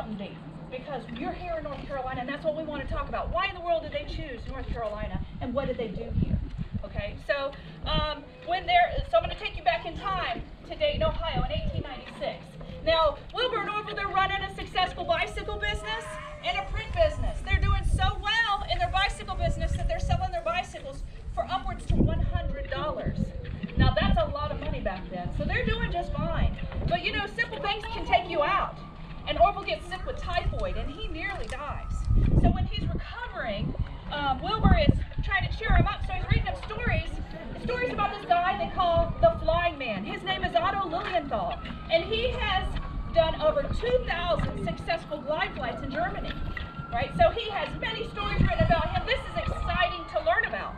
something deep, because you're here in North Carolina, and that's what we want to talk about. Why in the world did they choose North Carolina, and what did they do here? Okay, so I'm going to take you back in time to Dayton, Ohio, in 1896. Now, Wilbur and Orville, they're running a successful bicycle business and a print business. They're doing so well in their bicycle business that they're selling their bicycles for upwards to $100. Now, that's a lot of money back then, so they're doing just fine. But you know, simple things can take you out. And Orville gets sick with typhoid, and he nearly dies. So when he's recovering, Wilbur is trying to cheer him up, so he's reading him stories about this guy they call the Flying Man. His name is Otto Lilienthal, and he has done over 2,000 successful glide flights in Germany, right? So he has many stories written about him. This is exciting to learn about.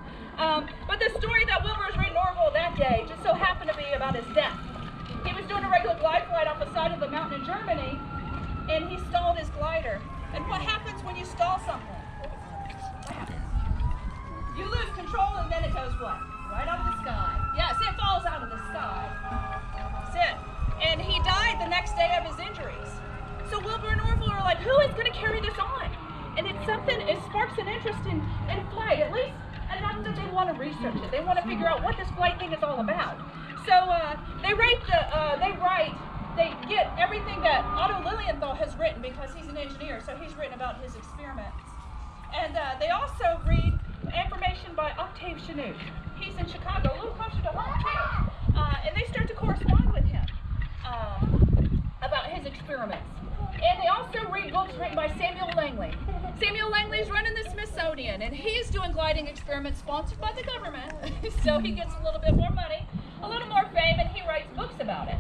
But the story that Wilbur was reading Orville that day just so happened to be about his death. He was doing a regular glide flight off the side of the mountain in Germany, and he stalled his glider. And what happens when you stall something? What happens? You lose control, and then it goes what? Right out of the sky. Yes, it falls out of the sky. That's it. And he died the next day of his injuries. So Wilbur and Orville are like, who is going to carry this on? And it's something, it sparks an interest in flight, at least enough that they want to research it. They want to figure out what this flight thing is all about. So they get everything that Otto Lilienthal has written, because he's an engineer, so he's written about his experiments. And they also read information by Octave Chanute. He's in Chicago, a little closer to home too. And they start to correspond with him about his experiments. And they also read books written by Samuel Langley. Samuel Langley's running the Smithsonian, and he's doing gliding experiments sponsored by the government. So he gets a little bit more money, a little more fame, and he writes books about it.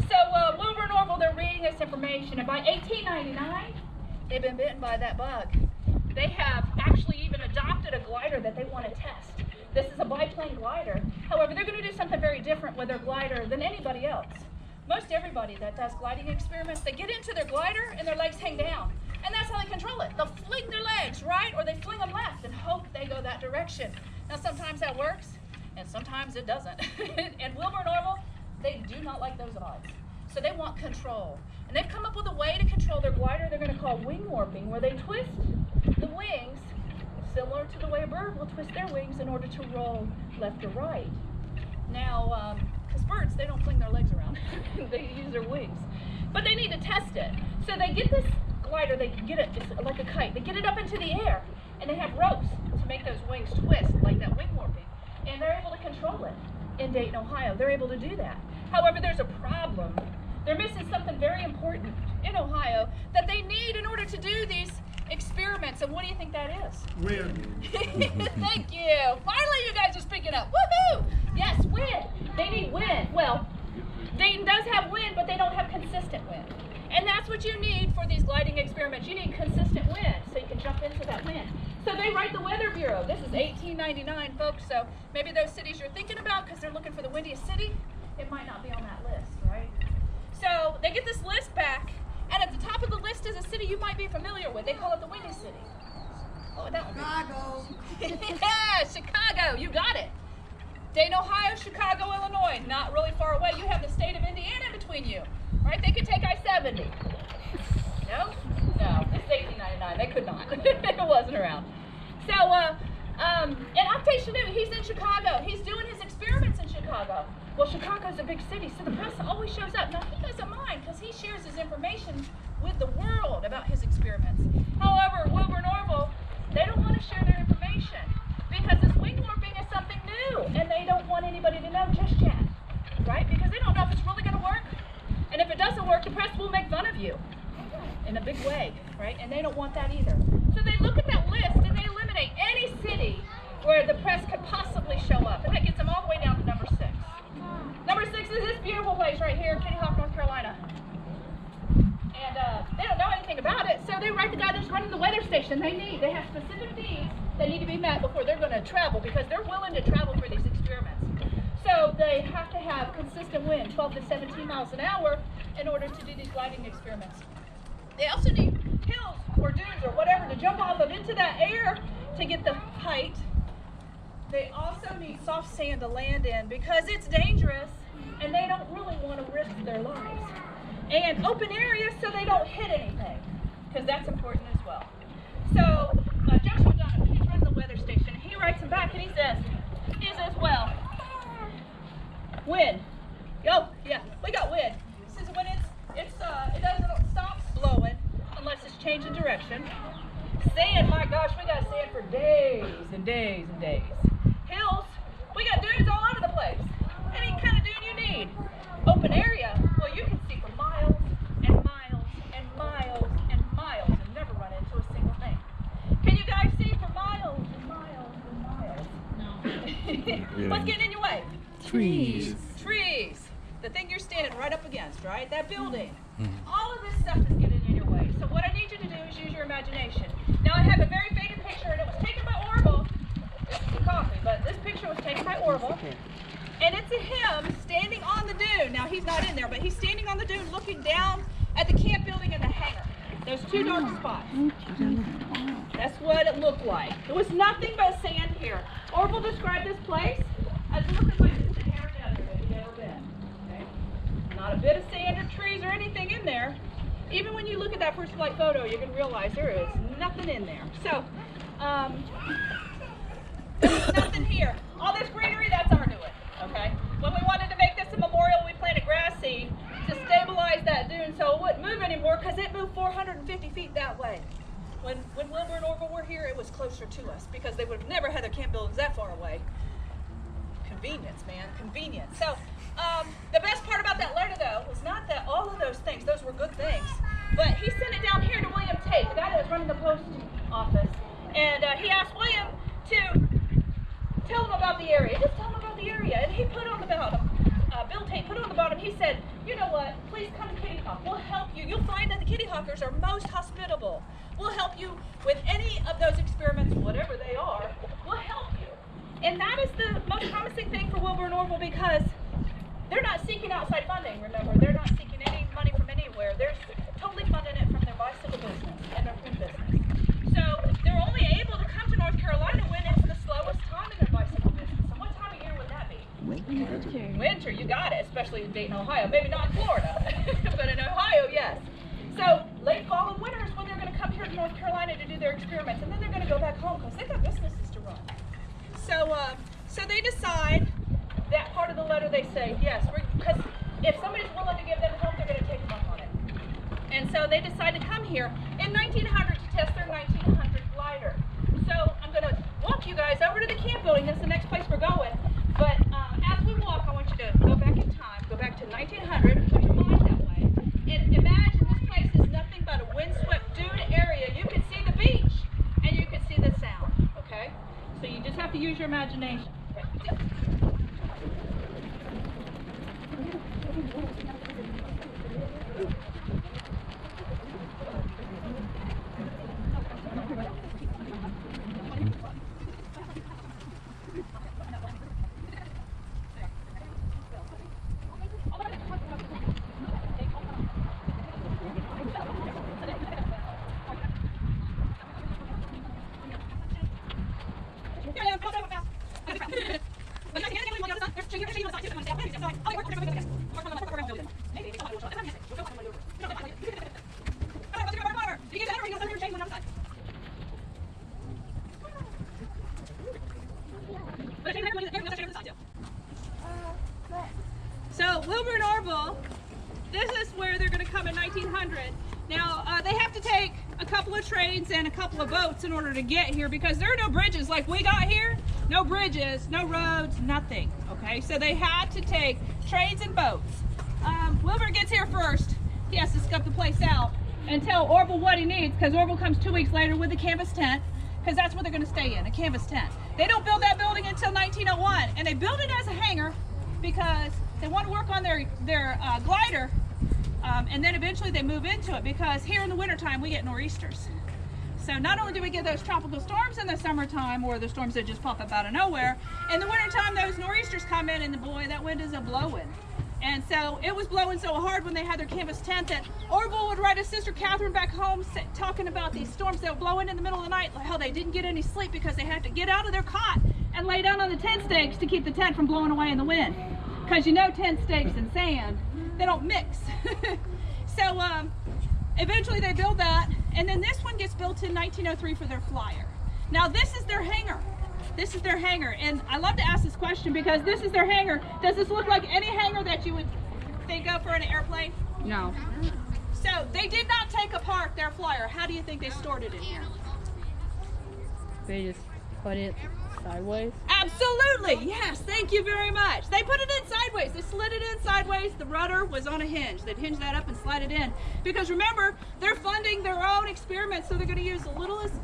So Wilbur and Orville, they're reading this information, and by 1899, they've been bitten by that bug. They have actually even adopted a glider that they want to test. This is a biplane glider. However, they're going to do something very different with their glider than anybody else. Most everybody that does gliding experiments, they get into their glider and their legs hang down. And that's how they control it. They'll fling their legs right, or they fling them left and hope they go that direction. Now, sometimes that works, and sometimes it doesn't. And Wilbur and Orville, they do not like those odds. So they want control. And they've come up with a way to control their glider they're going to call wing warping, where they twist the wings similar to the way a bird will twist their wings in order to roll left or right. Now, because birds, they don't fling their legs around. They use their wings. But they need to test it. So they get this glider, they get it, it's like a kite. They get it up into the air, and they have ropes to make those wings twist, like that wing warping. And they're able to control it in Dayton, Ohio. They're able to do that. However, there's a problem. They're missing something very important in Ohio that they need in order to do these experiments. And what do you think that is? Wind. Thank you. Finally, you guys are speaking up. Woohoo! Yes, wind. They need wind. Well, Dayton does have wind, but they don't have consistent wind. And that's what you need for these gliding experiments. You need consistent wind so you can jump into that wind. So they write the Weather Bureau. This is 1899, folks. So maybe those cities you're thinking about, because they're looking for the windiest city, it might not be on that list, right? So they get this list back, and at the top of the list is a city you might be familiar with. They call it the windy city. Oh, that one. Chicago. Yeah, Chicago. You got it. Dayton, Ohio, Chicago, Illinois. Not really far away. You have the state of Indiana in between you, right? They could take I-70. No? No. It's 1899. They could not. It wasn't around. So, and Octave Chanute, he's in Chicago. He's doing his experiments in Chicago. Well, Chicago's a big city, so the press always shows up. Now, he doesn't mind, because he shares his information with the world about his experiments. However, Wilbur and Orville, they don't want to share their information, because this wing warping is something new, and they don't want anybody to know just yet, right? Because they don't know if it's really going to work. And if it doesn't work, the press will make fun of you in a big way, right? And they don't want that either. So they look at that list, and they eliminate any city where the press could possibly show up, and that gets them all the way down to number 6. Number 6 is this beautiful place right here, Kitty Hawk, North Carolina. And they don't know anything about it, so they write the guy that's running the weather station. They have specific needs that need to be met before they're going to travel, because they're willing to travel for these experiments. So they have to have consistent wind, 12 to 17 miles an hour, in order to do these gliding experiments. They also need hills or dunes or whatever to jump off of into that air to get the height. They also need soft sand to land in, because it's dangerous and they don't really want to risk their lives. And open areas so they don't hit anything. because that's important as well. So Joshua Donovan, he's running the weather station. He writes him back and he says, well, wind. Oh, yeah, we got wind. He says when it doesn't stop blowing unless it's changing direction. Sand, my gosh, we got sand for days and days and days. Hills, we got dunes all over the place. Any kind of dune you need. Open area, well, you can see for miles and miles and miles and miles and never run into a single thing. Can you guys see for miles and miles and miles? No. What's getting in your way? Trees. Trees. The thing you're standing right up against, right? That building. All of this stuff is getting in your way. So what I need you to do is use your imagination. Now I have a very faded picture and it was taken by Orville. It's the coffee, but this picture was taken by Orville. And it's him standing on the dune. Now he's not in there, but he's standing on the dune looking down at the camp building and the hangar. Those two dark spots. That's what it looked like. There was nothing but sand here. Orville described this place as looking like the Sahara Desert if you've ever been. Okay? Not a bit of sand or trees or anything in there. Even when you look at that first flight photo, you're going to realize there is nothing in there. So, there's nothing here. All this greenery, that's our doing. Okay? When we wanted to make this a memorial, we planted grass seed to stabilize that dune so it wouldn't move anymore because it moved 450 feet that way. When Wilbur and Orville were here, it was closer to us because they would have never had their camp buildings that far away. Convenience, man, convenience. So, the best part about that letter, though, was not that all of those things, those were good things, but he sent it down here to William Tate, the guy that was running the post office, and he asked William to tell him about the area. Just tell him about the area. And he put on the bottom, Bill Tate put on the bottom, he said, you know what, please come to Kitty Hawk. We'll help you. You'll find that the Kitty Hawkers are most hospitable. We'll help you with any of those experiments, whatever they are. We'll help you. And that is the most promising thing for Wilbur and Orville because they're not seeking outside funding, remember. They're not seeking any money from anywhere. They're totally funding it from their bicycle business and their food business. So they're only able to come to North Carolina when it's the slowest time in their bicycle business. And what time of year would that be? Winter. Winter, you got it, especially in Dayton, Ohio. Maybe not in Florida, but in Ohio, yes. So late fall and winter is when they're going to come here to North Carolina to do their experiments, and then they're going to go back home because they've got businesses to run. So they decide, that part of the letter they say, yes, because if somebody's willing to give them help, they're going to take them up on it. And so they decide to come here in 1900 to test their 1900 glider. So I'm going to walk you guys over to the camp building. That's the next place we're going. But as we walk, I want you to go back in time, go back to 1900, put your mind that way, and imagine this place is nothing but a windswept dune area. You can see the beach, and you can see the sound, okay? So you just have to use your imagination. Okay. So Wilbur and Orville, this is where they're going to come in 1900. Now they have to take a couple of trains and a couple of boats in order to get here because there are no bridges like we got here. No bridges, no roads, nothing. Okay, so they had to take trains and boats. Wilbur gets here first. He has to scope the place out and tell Orville what he needs because Orville comes 2 weeks later with a canvas tent because that's what they're going to stay in, a canvas tent. They don't build that building until 1901 and they build it as a hangar because they want to work on their glider and then eventually they move into it because here in the wintertime we get nor'easters. So not only do we get those tropical storms in the summertime or the storms that just pop up out of nowhere, in the wintertime those nor'easters come in and boy, that wind is a-blowing. And so it was blowing so hard when they had their canvas tent that Orville would write his sister Catherine back home talking about these storms that were blowing in the middle of the night, how they didn't get any sleep because they had to get out of their cot and lay down on the tent stakes to keep the tent from blowing away in the wind. Because you know tent stakes and sand, they don't mix. So eventually they build that, and then this one gets built in 1903 for their flyer. Now this is their hangar. This is their hangar, and I love to ask this question because this is their hangar. Does this look like any hangar that you would think of for an airplane? No. So they did not take apart their flyer. How do you think they stored it in here? They just put it sideways? Absolutely, yes, thank you very much. They put it in sideways. They slid it in sideways. The rudder was on a hinge. They'd hinge that up and slide it in. Because remember, they're funding their own experiments, so they're going to use the littlest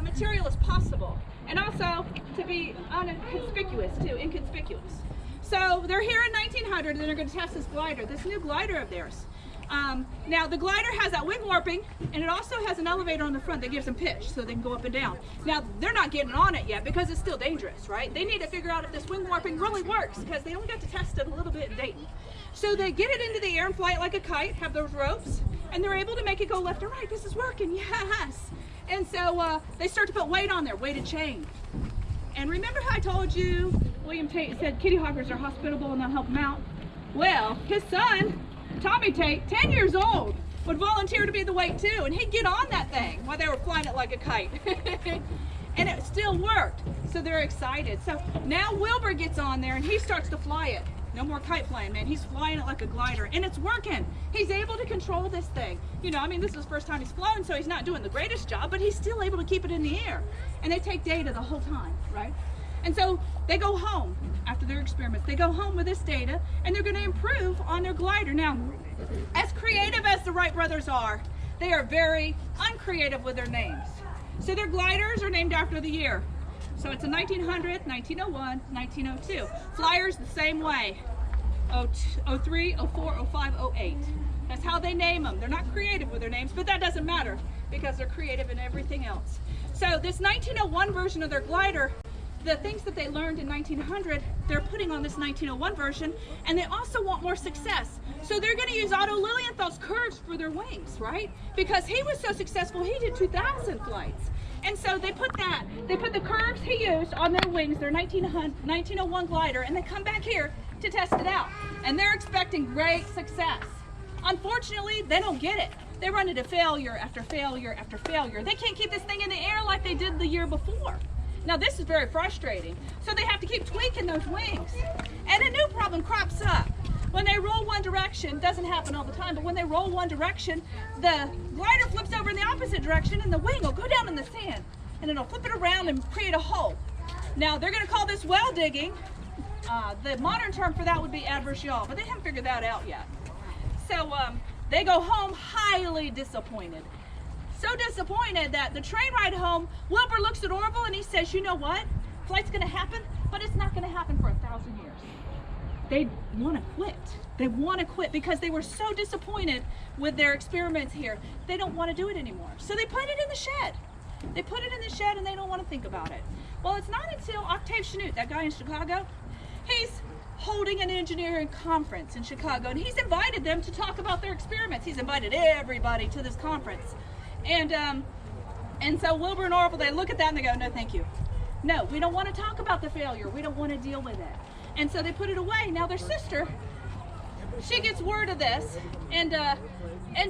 material as possible. And also to be inconspicuous too, inconspicuous. So they're here in 1900 and they're going to test this glider, this new glider of theirs. Now the glider has that wing warping, and it also has an elevator on the front that gives them pitch so they can go up and down. Now they're not getting on it yet because it's still dangerous, right? They need to figure out if this wing warping really works because they only got to test it a little bit in Dayton. So they get it into the air and fly it like a kite, have those ropes, and they're able to make it go left and right. This is working, yes. And so they start to put weight on there, weighted chain. And remember how I told you William Tate said kitty hawkers are hospitable and they'll help them out? Well, his son, Tommy Tate, 10 years old, would volunteer to be the weight too, and he'd get on that thing while they were flying it like a kite. And it still worked, so they're excited. So now Wilbur gets on there and he starts to fly it. No more kite flying, man. He's flying it like a glider, and it's working. He's able to control this thing. You know, I mean, this is his first time he's flown, so he's not doing the greatest job, but he's still able to keep it in the air. And they take data the whole time, right? And so they go home after their experiments. They go home with this data, and they're going to improve on their glider. Now, as creative as the Wright brothers are, they are very uncreative with their names. So their gliders are named after the year. So it's a 1900, 1901, 1902. Flyers the same way. 03, 04, 05, 08. That's how they name them. They're not creative with their names, but that doesn't matter because they're creative in everything else. So this 1901 version of their glider, the things that they learned in 1900, they're putting on this 1901 version, and they also want more success. So they're going to use Otto Lilienthal's curves for their wings, right? Because he was so successful, he did 2,000 flights. And so they put the curves he used on their wings, their 1901 glider, and they come back here to test it out. And they're expecting great success. Unfortunately, they don't get it. They run into failure after failure after failure. They can't keep this thing in the air like they did the year before. Now this is very frustrating. So they have to keep tweaking those wings. And a new problem crops up. When they roll one direction, doesn't happen all the time, but when they roll one direction, the glider flips over in the opposite direction and the wing will go down in the sand and it'll flip it around and create a hole. Now they're going to call this well digging. The modern term for that would be adverse yaw, but they haven't figured that out yet. So they go home highly disappointed. So disappointed that the train ride home, Wilbur looks at Orville and he says, you know what? Flight's going to happen, but it's not going to happen for 1,000 years. They want to quit. They want to quit because they were so disappointed with their experiments here. They don't want to do it anymore. So they put it in the shed. They put it in the shed and they don't want to think about it. Well, it's not until Octave Chanute, that guy in Chicago, he's holding an engineering conference in Chicago, and he's invited them to talk about their experiments. He's invited everybody to this conference. And so Wilbur and Orville, they look at that and they go, no, thank you. No, we don't want to talk about the failure. We don't want to deal with it. And so they put it away. Now their sister, she gets word of this, and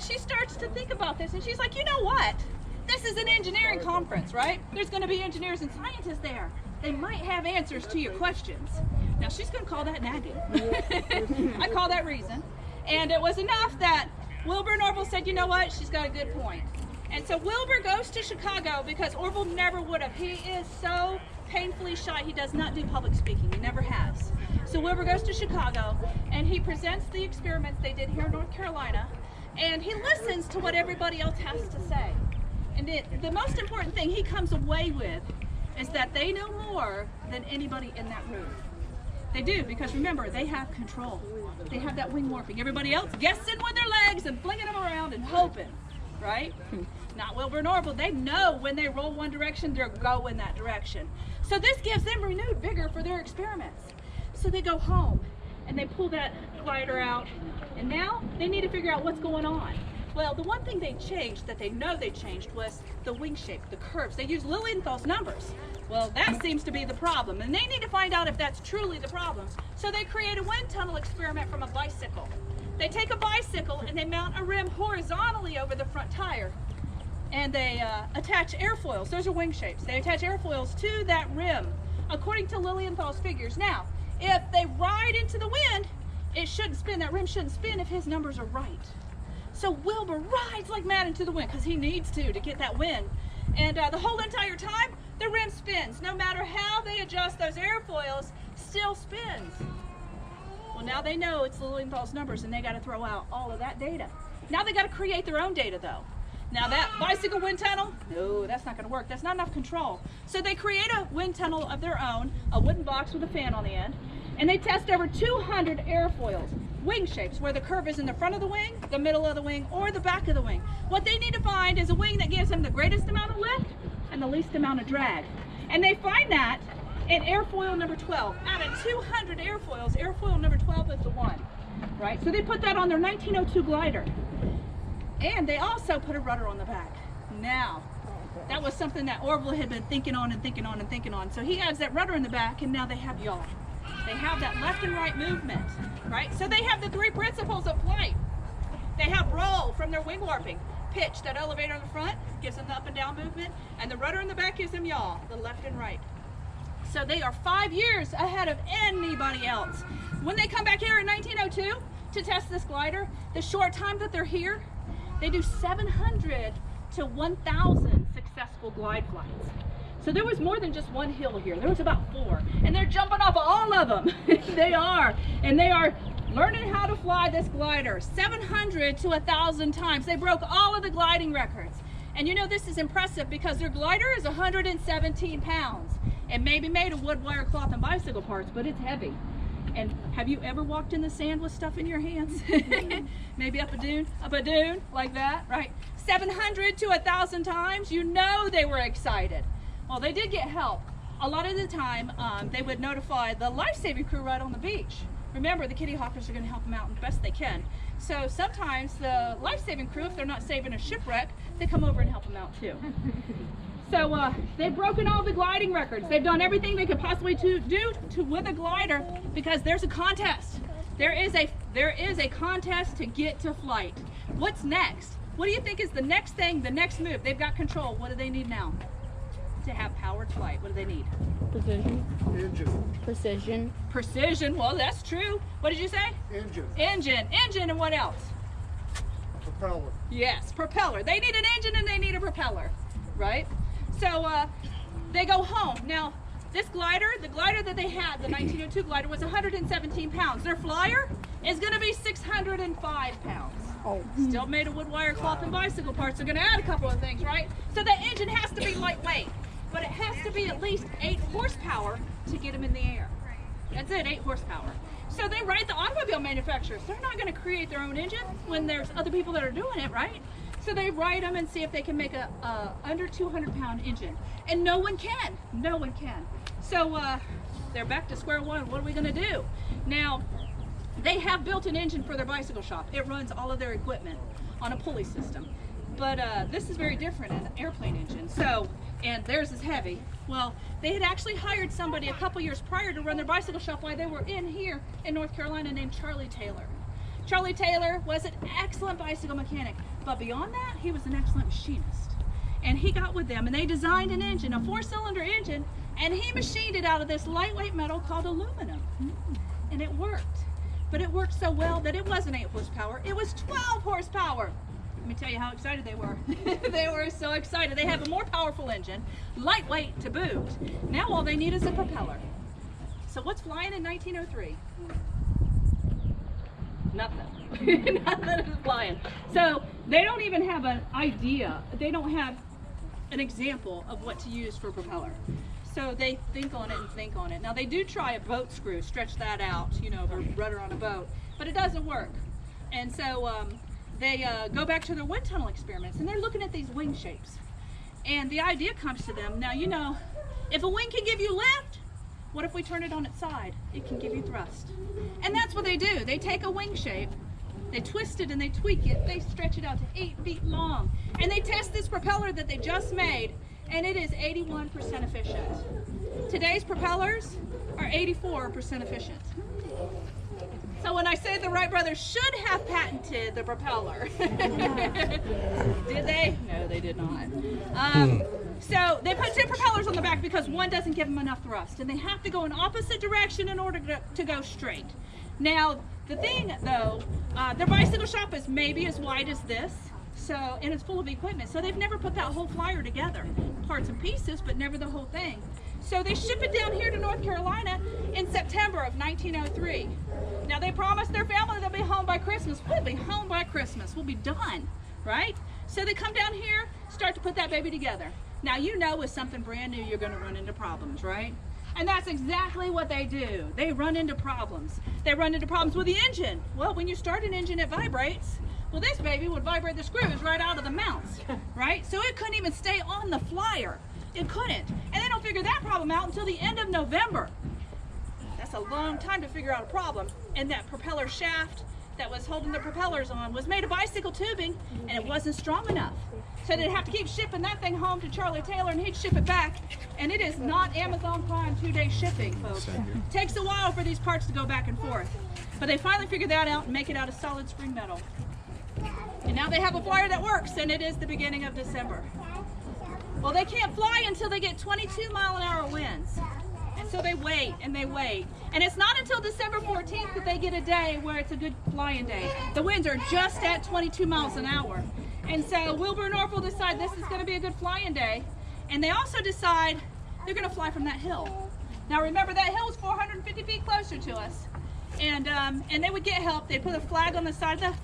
she starts to think about this, and she's like, you know what? This is an engineering conference, right? There's going to be engineers and scientists there. They might have answers to your questions. Now she's going to call that nagging. I call that reason. And it was enough that Wilbur and Orville said, you know what? She's got a good point. And so Wilbur goes to Chicago because Orville never would have. He is so painfully shy. He does not do public speaking. He never has. So Wilbur goes to Chicago and he presents the experiments they did here in North Carolina, and he listens to what everybody else has to say. And the most important thing he comes away with is that they know more than anybody in that room. They do, because remember, they have control. They have that wing warping. Everybody else guessing with their legs and flinging them around and hoping, right? Not Wilbur and Orville. They know when they roll one direction, they're going that direction. So this gives them renewed vigor for their experiments. So they go home and they pull that glider out, and now they need to figure out what's going on. Well, the one thing they changed, that they know they changed, was the wing shape, the curves. They used Lilienthal's numbers. Well, that seems to be the problem, and they need to find out if that's truly the problem. So they create a wind tunnel experiment from a bicycle. They take a bicycle and they mount a rim horizontally over over the front tire. And they attach airfoils. Those are wing shapes. They attach airfoils to that rim, according to Lilienthal's figures. Now, if they ride into the wind, it shouldn't spin. That rim shouldn't spin if his numbers are right. So Wilbur rides like mad into the wind because he needs to get that wind. And the whole entire time, the rim spins. No matter how they adjust those airfoils, still spins. Well, now they know it's Lilienthal's numbers, and they got to throw out all of that data. Now they got to create their own data, though. Now that bicycle wind tunnel, no, that's not going to work. That's not enough control. So they create a wind tunnel of their own, a wooden box with a fan on the end, and they test over 200 airfoils, wing shapes, where the curve is in the front of the wing, the middle of the wing, or the back of the wing. What they need to find is a wing that gives them the greatest amount of lift and the least amount of drag. And they find that in airfoil number 12. Out of 200 airfoils, airfoil number 12 is the one, right? So they put that on their 1902 glider. And they also put a rudder on the back. Now, that was something that Orville had been thinking on and thinking on and thinking on. So he adds that rudder in the back, and now they have yaw. They have that left and right movement, right? So they have the three principles of flight. They have roll from their wing warping. Pitch, that elevator in the front, gives them the up and down movement, and the rudder in the back gives them yaw, the left and right. So they are 5 years ahead of anybody else. When they come back here in 1902 to test this glider, the short time that they're here, they do 700 to 1,000 successful glide flights. So there was more than just one hill here. There was about 4. And they're jumping off of all of them. They are. And they are learning how to fly this glider 700 to 1,000 times. They broke all of the gliding records. And you know this is impressive because their glider is 117 pounds. It may be made of wood, wire, cloth, and bicycle parts, but it's heavy. And have you ever walked in the sand with stuff in your hands? Maybe up a dune, like that, right? 700 to 1,000 times, you know they were excited. Well, they did get help. A lot of the time, they would notify the life-saving crew right on the beach. Remember, the kitty hawkers are gonna help them out the best they can. So sometimes the life-saving crew, if they're not saving a shipwreck, they come over and help them out too. So they've broken all the gliding records. They've done everything they could possibly do with a glider because there's a contest. There is a contest to get to flight. What's next? What do you think is the next thing, the next move? They've got control. What do they need now? To have powered flight. What do they need? Precision. Engine. Precision. Precision. Well, that's true. What did you say? Engine. Engine, and what else? Propeller. Yes, propeller. They need an engine and they need a propeller, right? So they go home. Now, this glider, the glider that they had, the 1902 glider, was 117 pounds. Their flyer is going to be 605 pounds. Oh. Still made of wood, wire, cloth, and bicycle parts. They're going to add a couple of things, right? So the engine has to be lightweight, but it has to be at least 8 horsepower to get them in the air. That's it, 8 horsepower. So they write the automobile manufacturers. They're not going to create their own engine when there's other people that are doing it, right? So they write them and see if they can make a under 200-pound engine. And no one can. No one can. So they're back to square one. What are we going to do? Now, they have built an engine for their bicycle shop. It runs all of their equipment on a pulley system. But this is very different, an airplane engine. So, and theirs is heavy. Well, they had actually hired somebody a couple years prior to run their bicycle shop while they were in here in North Carolina named Charlie Taylor. Charlie Taylor was an excellent bicycle mechanic, but beyond that, he was an excellent machinist. And he got with them and they designed an engine, a 4-cylinder engine, and he machined it out of this lightweight metal called aluminum. And it worked. But it worked so well that it wasn't 8 horsepower, it was 12 horsepower. Let me tell you how excited they were. They were so excited. They have a more powerful engine, lightweight to boot. Now all they need is a propeller. So what's flying in 1903? Nothing. Nothing is flying. So they don't even have an idea. They don't have an example of what to use for a propeller. So they think on it and think on it. Now they do try a boat screw, stretch that out, you know, the rudder on a boat, but it doesn't work. And so they go back to their wind tunnel experiments and they're looking at these wing shapes. And the idea comes to them, now you know, if a wing can give you lift, what if we turn it on its side? It can give you thrust. And that's what they do. They take a wing shape, they twist it and they tweak it, they stretch it out to 8 feet long. And they test this propeller that they just made, and it is 81% efficient. Today's propellers are 84% efficient. So when I say the Wright brothers should have patented the propeller, So they put 2 propellers on the back because one doesn't give them enough thrust, and they have to go in opposite direction in order to go straight. Now, the thing though, their bicycle shop is maybe as wide as this, so, and it's full of equipment, so they've never put that whole flyer together, parts and pieces, but never the whole thing. So they ship it down here to North Carolina in September of 1903. Now they promised their family they'll be home by Christmas. We'll be home by Christmas. We'll be done, right? So they come down here, start to put that baby together. Now you know with something brand new you're going to run into problems, right? And that's exactly what they do. They run into problems. They run into problems with the engine. Well, when you start an engine, it vibrates. Well, this baby would vibrate the screws right out of the mounts, right? So it couldn't even stay on the flyer. It couldn't. And they don't figure that problem out until the end of November. That's a long time to figure out a problem. And that propeller shaft that was holding the propellers on was made of bicycle tubing, and it wasn't strong enough. So they'd have to keep shipping that thing home to Charlie Taylor, and he'd ship it back. And it is not Amazon Prime 2-day shipping, folks. It takes a while for these parts to go back and forth. But they finally figured that out and make it out of solid spring metal. And now they have a flyer that works, and it is the beginning of December. Well, they can't fly until they get 22-mile-an-hour winds. And so they wait and they wait. And it's not until December 14th that they get a day where it's a good flying day. The winds are just at 22 miles an hour. And so Wilbur and Norfolk decide this is going to be a good flying day. And they also decide they're going to fly from that hill. Now remember, that hill is 450 feet closer to us. And they would get help. They'd put a flag on the side of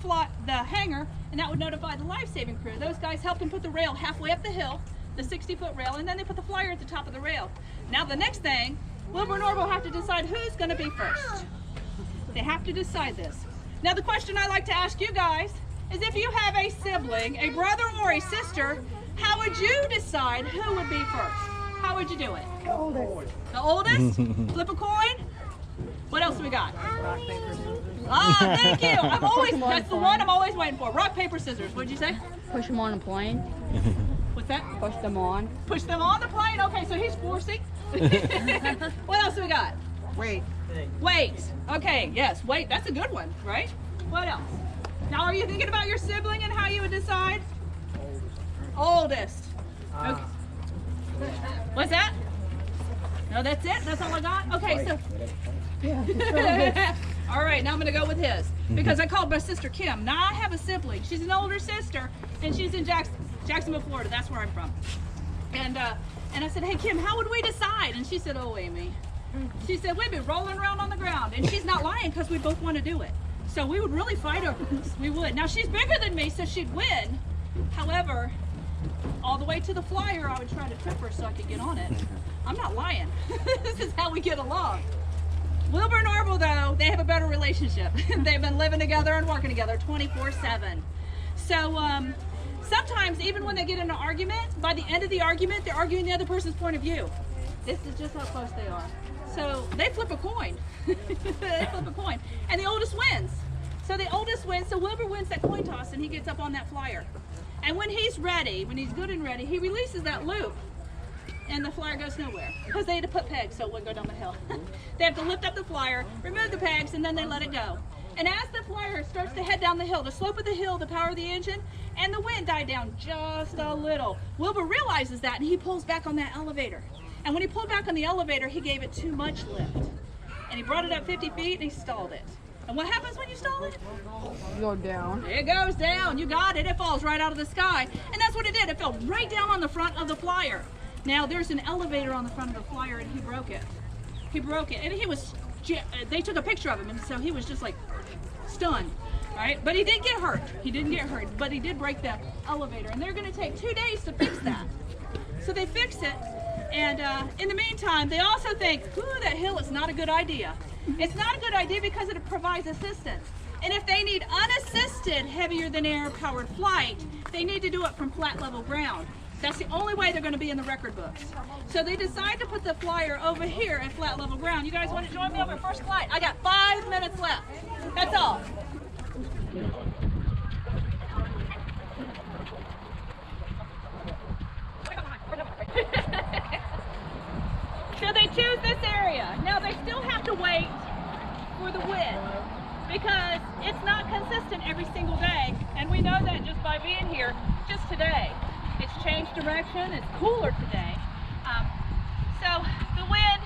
the hangar, and that would notify the life-saving crew. Those guys helped them put the rail halfway up the hill, the 60-foot rail, and then they put the flyer at the top of the rail. Now the next thing, Wilbur and Orville have to decide who's going to be first. They have to decide this. Now the question I like to ask you guys is, if you have a sibling, a brother or a sister, how would you decide who would be first? How would you do it? The oldest. The oldest? Flip a coin? What else do we got? Ah, thank you. That's the one I'm always waiting for. Rock, paper, scissors. What'd you say? Push them on a plane. What's that? Push them on. Push them on the plane? Okay, so he's forcing. What else do we got? Wait. Wait. Okay, yes, wait. That's a good one, right? What else? Now, are you thinking about your sibling and how you would decide? Oldest. Okay. What's that? No, that's it? That's all I got? Okay, so... All right, now I'm gonna go with his, because I called my sister Kim. Now I have a sibling. She's an older sister, and she's in Jacksonville, Florida. That's where I'm from. And I said, hey Kim, how would we decide? And she said, oh Amy, she said, we'd be rolling around on the ground. And she's not lying, because we both want to do it. So we would really fight over this. We would. Now she's bigger than me, so she'd win. However, all the way to the flyer, I would try to trip her so I could get on it. I'm not lying. This is how we get along. Wilbur and Orville, though, they have a better relationship. They've been living together and working together 24/7. So sometimes, even when they get in an argument, by the end of the argument, they're arguing the other person's point of view. This is just how close they are. So they flip a coin. They flip a coin. And the oldest wins. So the oldest wins. So Wilbur wins that coin toss, and he gets up on that flyer. And when he's ready, when he's good and ready, he releases that loop. And the flyer goes nowhere, because they had to put pegs so it wouldn't go down the hill. They have to lift up the flyer, remove the pegs, and then they let it go. And as the flyer starts to head down the hill, the slope of the hill, the power of the engine, and the wind died down just a little. Wilbur realizes that, and he pulls back on that elevator. And when he pulled back on the elevator, he gave it too much lift. And he brought it up 50 feet, and he stalled it. And what happens when you stall it? Go down. It goes down. You got it. It falls right out of the sky. And that's what it did. It fell right down on the front of the flyer. Now there's an elevator on the front of the flyer, and he broke it. He broke it, and they took a picture of him, and so he was just like stunned, right? But he didn't get hurt. He didn't get hurt, but he did break the elevator, and they're going to take 2 days to fix that. So they fix it, and in the meantime, they also think, ooh, that hill is not a good idea. It's not a good idea because it provides assistance. And if they need unassisted, heavier than air powered flight, they need to do it from flat level ground. That's the only way they're going to be in the record books. So they decide to put the flyer over here at flat level ground. You guys want to join me over first flight? I got 5 minutes left. That's all. So they choose this area. Now they still have to wait for the wind, because it's not consistent every single day. And we know that just by being here, just today. It's changed direction. It's cooler today. So the wind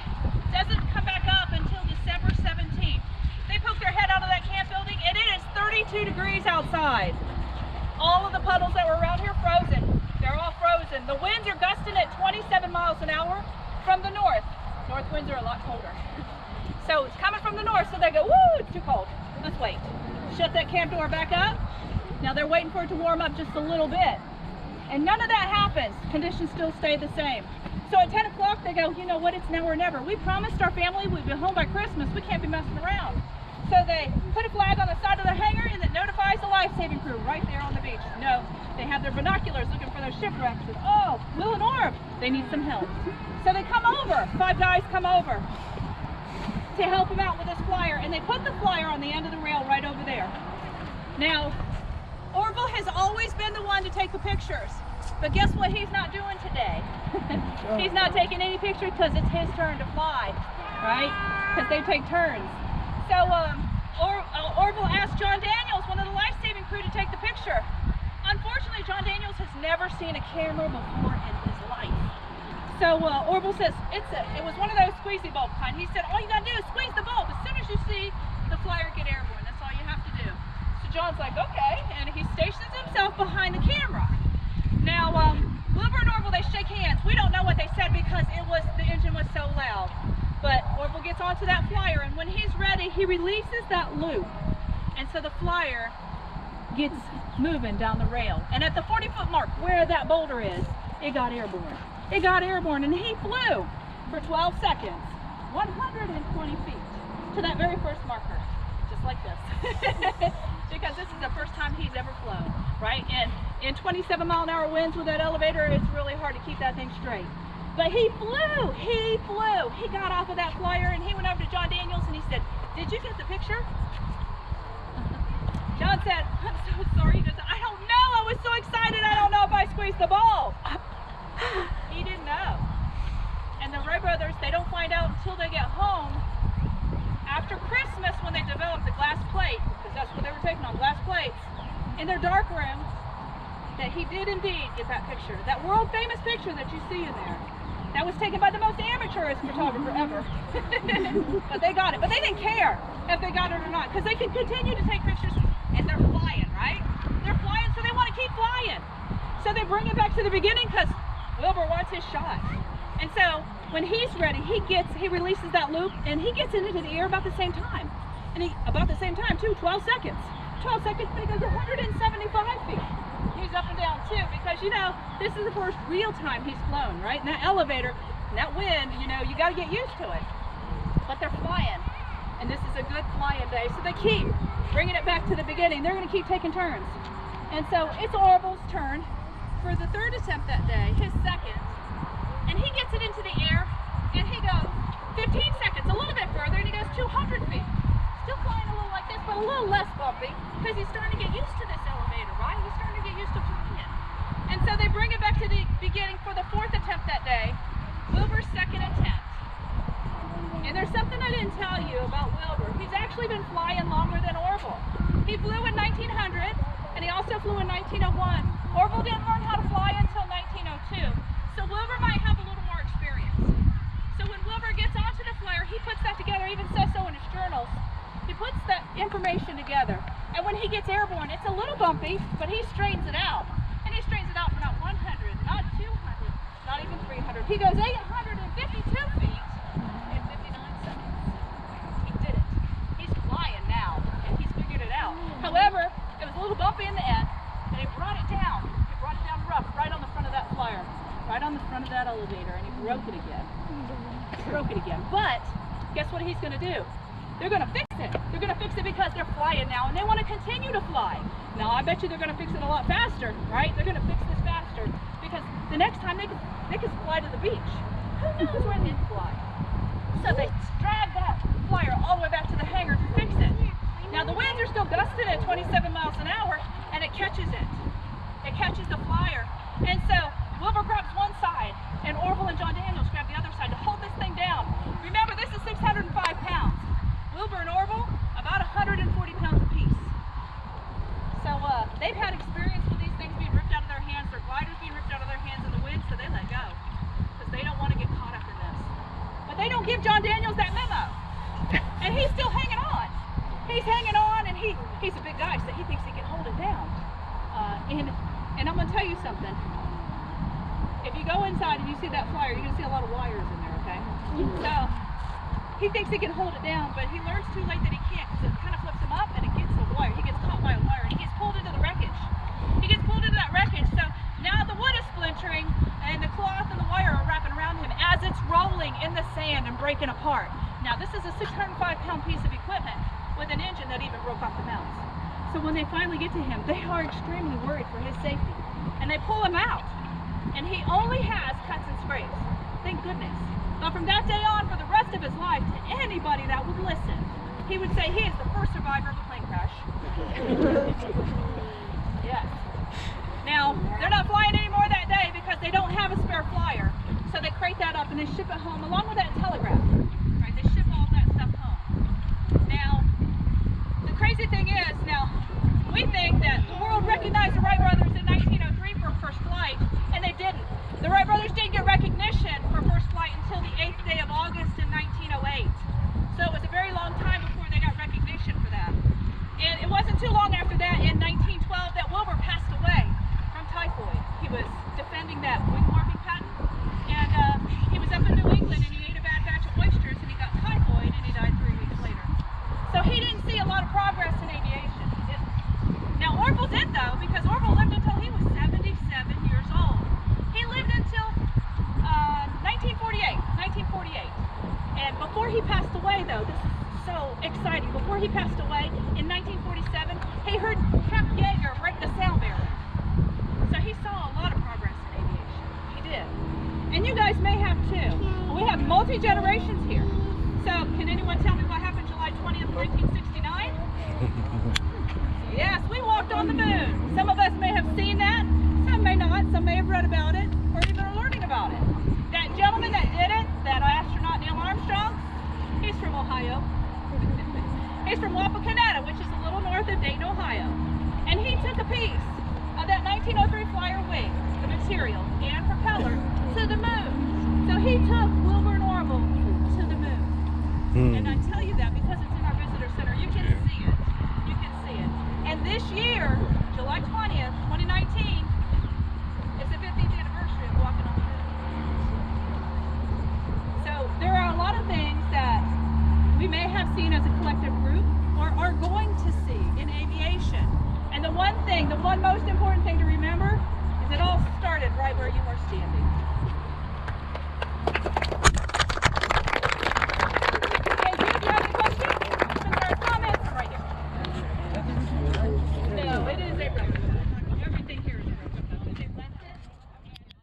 doesn't come back up until December 17th. They poke their head out of that camp building and it is 32 degrees outside. All of the puddles that were around here frozen. They're all frozen. The winds are gusting at 27 miles an hour from the north. North winds are a lot colder. So it's coming from the north, so they go, woo, it's too cold. Let's wait. Shut that camp door back up. Now they're waiting for it to warm up just a little bit. And none of that happens. Conditions still stay the same. So at 10 o'clock they go, you know what, it's now or never. We promised our family we'd be home by Christmas. We can't be messing around. So they put a flag on the side of the hangar and it notifies the life-saving crew right there on the beach. No, they have their binoculars looking for those shipwrecks. And, oh, Will and Orb, they need some help. So they come over, 5 guys come over to help them out with this flyer, and they put the flyer on the end of the rail right over there. Now, Orville has always been the one to take the pictures, but guess what he's not doing today? He's not taking any pictures because it's his turn to fly, right? Because they take turns. So Orville asked John Daniels, one of the life-saving crew, to take the picture. Unfortunately, John Daniels has never seen a camera before in his life. So Orville says, it was one of those squeezy bulb kind. He said, all you gotta do is squeeze the bulb. As soon as you see the flyer get airborne, that's all you have to do. So John's like, okay, and he stations himself behind the camera. Now, Wilbur and Orville, they shake hands. We don't know what they said because the engine was so loud. But Orville gets onto that flyer, and when he's ready, he releases that loop. And so the flyer gets moving down the rail. And at the 40-foot mark, where that boulder is, it got airborne. It got airborne, and he flew for 12 seconds, 120 feet, to that very first marker, just like this. Because this is the first time he's ever flown, right? And in 27-mile-an-hour winds with that elevator, it's really hard to keep that thing straight. But he flew, he flew. He got off of that flyer and he went over to John Daniels and he said, did you get the picture? John said, I'm so sorry. He goes, I don't know, I was so excited, I don't know if I squeezed the ball. He didn't know. And the Wright brothers, they don't find out until they get home after Christmas when they develop the glass plate, because that's what they were taking on, glass plates, in their dark room, that he did indeed get that picture, that world famous picture that you see in there. That was taken by the most amateurist photographer ever. But they got it. But they didn't care if they got it or not, because they can continue to take pictures, and they're flying, right? They're flying, so they want to keep flying. So they bring it back to the beginning because Wilbur wants his shot. And so when he's ready, he releases that loop, and he gets into the air about the same time. And about the same time too, 12 seconds. 12 seconds, but he goes 175 feet. He's up and down too, because you know, this is the first real time he's flown, right? And that elevator, and that wind, you know, you got to get used to it. But they're flying, and this is a good flying day, so they keep bringing it back to the beginning. They're going to keep taking turns. And so it's Orville's turn for the third attempt that day, his second, and he gets it into the air, and he goes 15 seconds, a little bit further, and he goes 200 feet. Still flying a little like this, but a little less bumpy, because he's starting to get used to this elevator, right? He's starting to get used to flying. And so they bring it back to the beginning for the fourth attempt that day, Wilbur's second attempt. And there's something I didn't tell you about Wilbur. He's actually been flying longer than Orville. He flew in 1900, and he also flew in 1901. Orville didn't learn how to fly until 1902. So Wilbur might have a little more experience. So when Wilbur gets onto the flyer, he puts that together, even says so in his journals. He puts that information together, and when he gets airborne, it's a little bumpy, but he straightens it out. And he straightens it out for not 100, not 200, not even 300. He goes 852 feet in 59 seconds. He did it. He's flying now, and he's figured it out. However, it was a little bumpy in the end, and he brought it down. He brought it down rough, right on the front of that flyer, right on the front of that elevator, and he broke it again. He broke it again. But guess what he's going to do? They're going to fix it. They're going to fix it because they're flying now, and they want to continue to fly. Now, I bet you they're going to fix it a lot faster, right? They're going to fix this faster because the next time they can fly to the beach. Who knows where they'd fly? So they drag that flyer all the way back to the hangar to fix it. Now, the winds are still gusting at 27 miles an hour, and it catches it. It catches the flyer. And so Wilbur grabs one side, and Orville and John Daniels grab the other side to hold this thing down. Remember, this is 605 pounds. Wilbur and Orville, about 140 pounds apiece. So they've had experience with these things being ripped out of their hands, their gliders being ripped out of their hands in the wind. don't give John Daniels that memo. And he's still hanging on. He's hanging on, and he's a big guy, so he thinks he can hold it down. And I'm going to tell you something. If you go inside and you see that flyer, you're going to see a lot of wires in there, okay? So he thinks he can hold it down, but he learns too late that he can't, because it kind of flips him up and it gets a wire. He gets caught by a wire and he gets pulled into the wreckage. He gets pulled into that wreckage, so now the wood is splintering and the cloth and the wire are wrapping around him as it's rolling in the sand and breaking apart. Now this is a 605-pound piece of equipment with an engine that even broke off the mounts. So when they finally get to him, they are extremely worried for his safety. And they pull him out. And he only has cuts and scrapes. Thank goodness. But from that day on, for the rest of his life, to anybody that would listen, he would say he is the first survivor of a plane crash. Yes. Now, they're not flying anymore that day because they don't have a spare flyer. So they crate that up and they ship it home along with that telegraph. Right? They ship all that stuff home. Now, the crazy thing is, now, we think that the world recognized the Wright brothers in 1903 for first flight, and they didn't. The Wright brothers didn't get recognition for first flight until the 8th day of August in 1908. So it was a very long time before they got recognition for that. And it wasn't too long after that, in 1912, that Wilbur passed away from typhoid. He was defending that wing warping patent, and he was up in New England, and he ate a bad batch of oysters, and he got typhoid, and he died 3 weeks later. So he didn't see a lot of progress in aviation. He didn't. Now Orville did though, because Orville lived until he was 77 years old. He lived until 1948. And before he passed away though, this is so exciting, before he passed away in 1947, he heard Captain Yeager break the sound barrier. So he saw a lot of progress in aviation. He did. And you guys may have too. We have multi-generations here. So can anyone tell me what happened July 20th, 1969? Yes, we walked on the moon. Some of us may have seen that, some may not, some may have read about it, or even are learning about it. That gentleman that did it, that astronaut Neil Armstrong, he's from Ohio. He's from Wapakoneta, which is a little north of Dayton, Ohio. And he took a piece of that 1903 Flyer wing, the material and propeller, to the moon. So he took Wilbur and Orville to the moon. And I tell you that because it's in our visitor center. You can see it. You can see it. And this year, July 20th, 2019, is the 15th anniversary of walking on the moon. So there are a lot of things that we may have seen as a collective group or are going to see in aviation. And the one most important thing